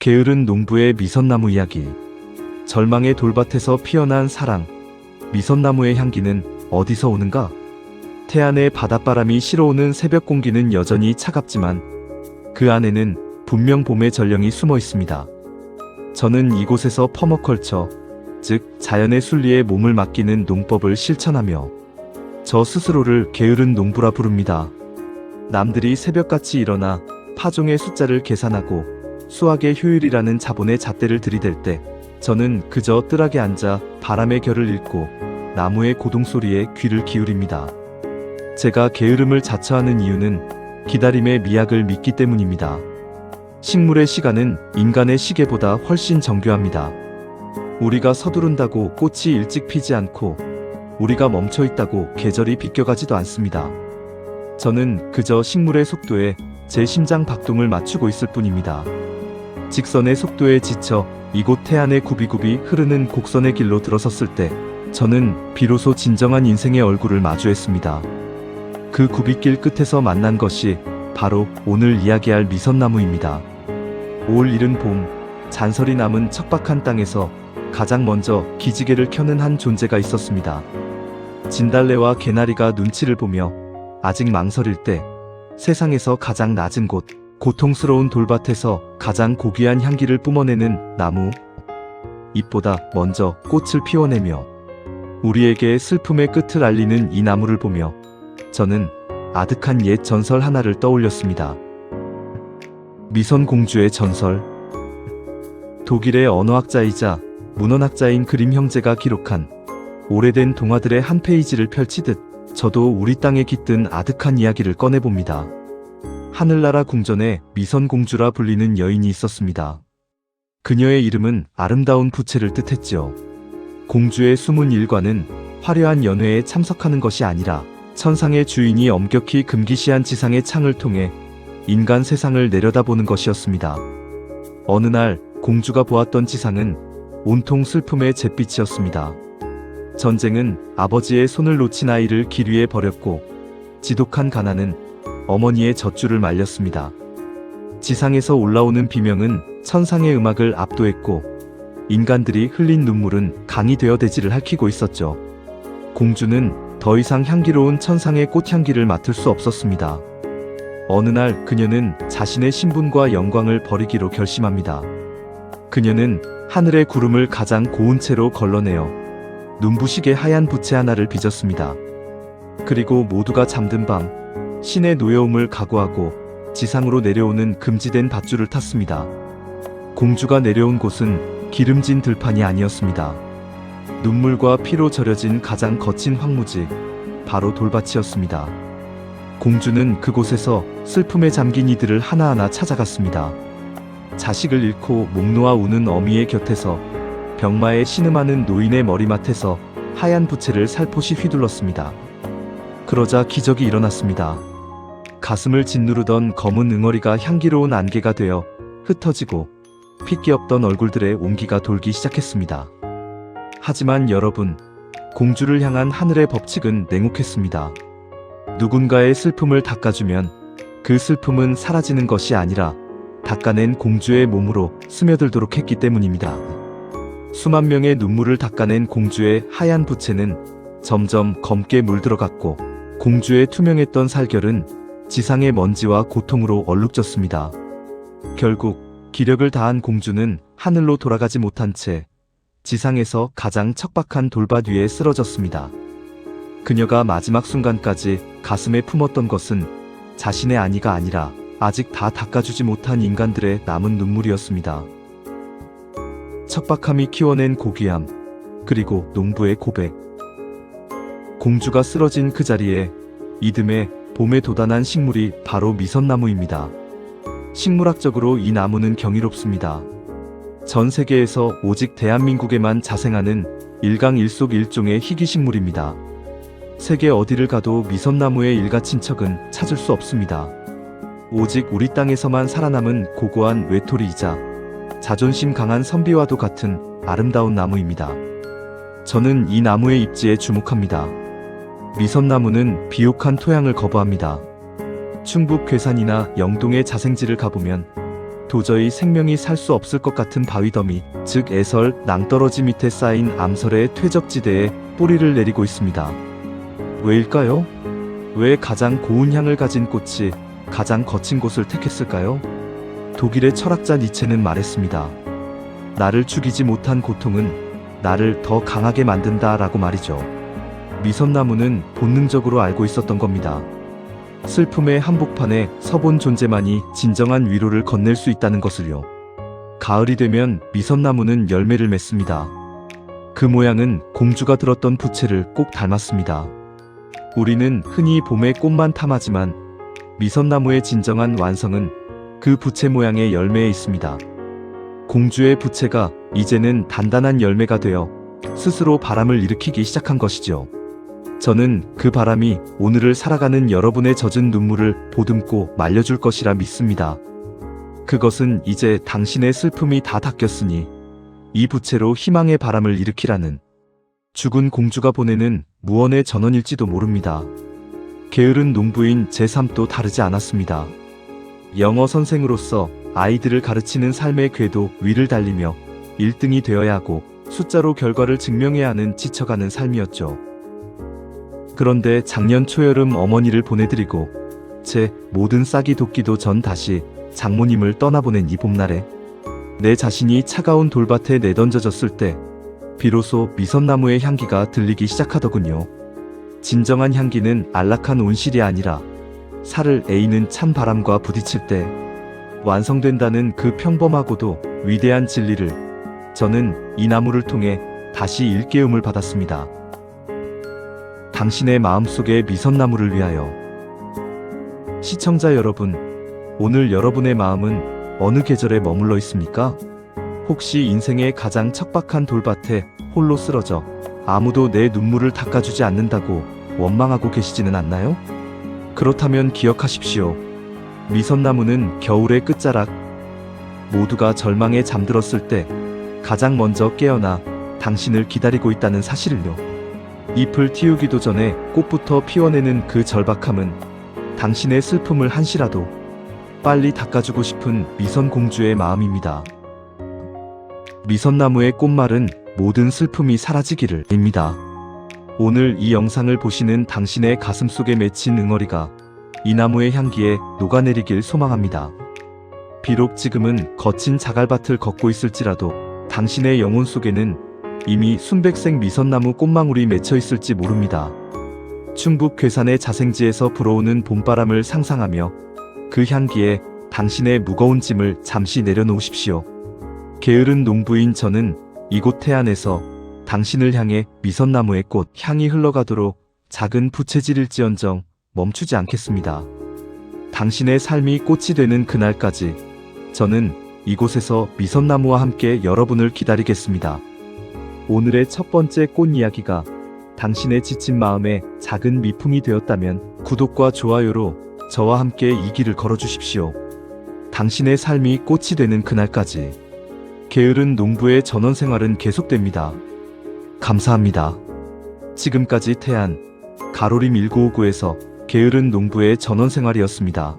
게으른 농부의 미선나무 이야기. 절망의 돌밭에서 피어난 사랑. 미선나무의 향기는 어디서 오는가? 태안의 바닷바람이 실어오는 새벽 공기는 여전히 차갑지만 그 안에는 분명 봄의 전령이 숨어 있습니다. 저는 이곳에서 퍼머컬처, 즉 자연의 순리에 몸을 맡기는 농법을 실천하며 저 스스로를 게으른 농부라 부릅니다. 남들이 새벽같이 일어나 파종의 숫자를 계산하고 수확의 효율이라는 자본의 잣대를 들이댈 때 저는 그저 뜰하게 앉아 바람의 결을 읽고 나무의 고동소리에 귀를 기울입니다. 제가 게으름을 자처하는 이유는 기다림의 미학을 믿기 때문입니다. 식물의 시간은 인간의 시계보다 훨씬 정교합니다. 우리가 서두른다고 꽃이 일찍 피지 않고 우리가 멈춰 있다고 계절이 비껴가지도 않습니다. 저는 그저 식물의 속도에 제 심장 박동을 맞추고 있을 뿐입니다. 직선의 속도에 지쳐 이곳 태안의 굽이굽이 흐르는 곡선의 길로 들어섰을 때 저는 비로소 진정한 인생의 얼굴을 마주했습니다. 그 굽이길 끝에서 만난 것이 바로 오늘 이야기할 미선나무입니다. 올 이른 봄, 잔설이 남은 척박한 땅에서 가장 먼저 기지개를 켜는 한 존재가 있었습니다. 진달래와 개나리가 눈치를 보며 아직 망설일 때 세상에서 가장 낮은 곳, 고통스러운 돌밭에서 가장 고귀한 향기를 뿜어내는 나무. 잎보다 먼저 꽃을 피워내며 우리에게 슬픔의 끝을 알리는 이 나무를 보며 저는 아득한 옛 전설 하나를 떠올렸습니다. 미선공주의 전설. 독일의 언어학자이자 문헌학자인 그림 형제가 기록한 오래된 동화들의 한 페이지를 펼치듯 저도 우리 땅에 깃든 아득한 이야기를 꺼내봅니다. 하늘나라 궁전에 미선공주라 불리는 여인이 있었습니다. 그녀의 이름은 아름다운 부채를 뜻했지요. 공주의 숨은 일과는 화려한 연회에 참석하는 것이 아니라 천상의 주인이 엄격히 금기시한 지상의 창을 통해 인간 세상을 내려다보는 것이었습니다. 어느 날 공주가 보았던 지상은 온통 슬픔의 잿빛이었습니다. 전쟁은 아버지의 손을 놓친 아이를 길 위에 버렸고 지독한 가난은 어머니의 젖줄을 말렸습니다. 지상에서 올라오는 비명은 천상의 음악을 압도했고 인간들이 흘린 눈물은 강이 되어 대지를 핥히고 있었죠. 공주는 더 이상 향기로운 천상의 꽃향기를 맡을 수 없었습니다. 어느 날 그녀는 자신의 신분과 영광을 버리기로 결심합니다. 그녀는 하늘의 구름을 가장 고운 채로 걸러내어 눈부시게 하얀 부채 하나를 빚었습니다. 그리고 모두가 잠든 밤 신의 노여움을 각오하고 지상으로 내려오는 금지된 밧줄을 탔습니다. 공주가 내려온 곳은 기름진 들판이 아니었습니다. 눈물과 피로 절여진 가장 거친 황무지, 바로 돌밭이었습니다. 공주는 그곳에서 슬픔에 잠긴 이들을 하나하나 찾아갔습니다. 자식을 잃고 목 놓아 우는 어미의 곁에서 병마에 신음하는 노인의 머리맡에서 하얀 부채를 살포시 휘둘렀습니다. 그러자 기적이 일어났습니다. 가슴을 짓누르던 검은 응어리가 향기로운 안개가 되어 흩어지고 핏기 없던 얼굴들의 온기가 돌기 시작했습니다. 하지만 여러분, 공주를 향한 하늘의 법칙은 냉혹했습니다. 누군가의 슬픔을 닦아주면 그 슬픔은 사라지는 것이 아니라 닦아낸 공주의 몸으로 스며들도록 했기 때문입니다. 수만 명의 눈물을 닦아낸 공주의 하얀 부채는 점점 검게 물들어갔고 공주의 투명했던 살결은 지상의 먼지와 고통으로 얼룩졌습니다. 결국 기력을 다한 공주는 하늘로 돌아가지 못한 채 지상에서 가장 척박한 돌밭 위에 쓰러졌습니다. 그녀가 마지막 순간까지 가슴에 품었던 것은 자신의 안위가 아니라 아직 다 닦아주지 못한 인간들의 남은 눈물이었습니다. 척박함이 키워낸 고귀함, 그리고 농부의 고백. 공주가 쓰러진 그 자리에 이듬해 봄에 돋아난 식물이 바로 미선나무입니다. 식물학적으로 이 나무는 경이롭습니다. 전 세계에서 오직 대한민국에만 자생하는 일강일속일종의 희귀식물입니다. 세계 어디를 가도 미선나무의 일가친척은 찾을 수 없습니다. 오직 우리 땅에서만 살아남은 고고한 외톨이이자 자존심 강한 선비와도 같은 아름다운 나무입니다. 저는 이 나무의 입지에 주목합니다. 미선나무는 비옥한 토양을 거부합니다. 충북 괴산이나 영동의 자생지를 가보면 도저히 생명이 살 수 없을 것 같은 바위더미, 즉 애설, 낭떠러지 밑에 쌓인 암설의 퇴적지대에 뿌리를 내리고 있습니다. 왜일까요? 왜 가장 고운 향을 가진 꽃이 가장 거친 곳을 택했을까요? 독일의 철학자 니체는 말했습니다. 나를 죽이지 못한 고통은 나를 더 강하게 만든다 라고 말이죠. 미선나무는 본능적으로 알고 있었던 겁니다. 슬픔의 한복판에 서본 존재만이 진정한 위로를 건넬 수 있다는 것을요. 가을이 되면 미선나무는 열매를 맺습니다. 그 모양은 공주가 들었던 부채를 꼭 닮았습니다. 우리는 흔히 봄의 꽃만 탐하지만 미선나무의 진정한 완성은 그 부채 모양의 열매에 있습니다. 공주의 부채가 이제는 단단한 열매가 되어 스스로 바람을 일으키기 시작한 것이죠. 저는 그 바람이 오늘을 살아가는 여러분의 젖은 눈물을 보듬고 말려줄 것이라 믿습니다. 그것은 이제 당신의 슬픔이 다 닦였으니 이 부채로 희망의 바람을 일으키라는 죽은 공주가 보내는 무언의 전언일지도 모릅니다. 게으른 농부인 제 삶도 다르지 않았습니다. 영어 선생으로서 아이들을 가르치는 삶의 궤도 위를 달리며 1등이 되어야 하고 숫자로 결과를 증명해야 하는 지쳐가는 삶이었죠. 그런데 작년 초여름 어머니를 보내드리고 제 모든 싹이 돋기도 전 다시 장모님을 떠나보낸 이 봄날에 내 자신이 차가운 돌밭에 내던져졌을 때 비로소 미선나무의 향기가 들리기 시작하더군요. 진정한 향기는 안락한 온실이 아니라 살을 에이는 찬 바람과 부딪힐 때 완성된다는 그 평범하고도 위대한 진리를 저는 이 나무를 통해 다시 일깨움을 받았습니다. 당신의 마음속의 미선나무를 위하여. 시청자 여러분, 오늘 여러분의 마음은 어느 계절에 머물러 있습니까? 혹시 인생의 가장 척박한 돌밭에 홀로 쓰러져 아무도 내 눈물을 닦아주지 않는다고 원망하고 계시지는 않나요? 그렇다면 기억하십시오. 미선나무는 겨울의 끝자락, 모두가 절망에 잠들었을 때 가장 먼저 깨어나 당신을 기다리고 있다는 사실을요. 잎을 틔우기도 전에 꽃부터 피워내는 그 절박함은 당신의 슬픔을 한시라도 빨리 닦아주고 싶은 미선공주의 마음입니다. 미선나무의 꽃말은 모든 슬픔이 사라지기를 입니다. 오늘 이 영상을 보시는 당신의 가슴 속에 맺힌 응어리가 이 나무의 향기에 녹아내리길 소망합니다. 비록 지금은 거친 자갈밭을 걷고 있을지라도 당신의 영혼 속에는 이미 순백색 미선나무 꽃망울이 맺혀 있을지 모릅니다. 충북 괴산의 자생지에서 불어오는 봄바람을 상상하며 그 향기에 당신의 무거운 짐을 잠시 내려놓으십시오. 게으른 농부인 저는 이곳 태안에서 당신을 향해 미선나무의 꽃 향이 흘러가도록 작은 부채질일지언정 멈추지 않겠습니다. 당신의 삶이 꽃이 되는 그날까지 저는 이곳에서 미선나무와 함께 여러분을 기다리겠습니다. 오늘의 첫 번째 꽃 이야기가 당신의 지친 마음에 작은 미풍이 되었다면 구독과 좋아요로 저와 함께 이 길을 걸어주십시오. 당신의 삶이 꽃이 되는 그날까지 게으른 농부의 전원 생활은 계속됩니다. 감사합니다. 지금까지 태안 가로림 1959에서 게으른 농부의 전원 생활이었습니다.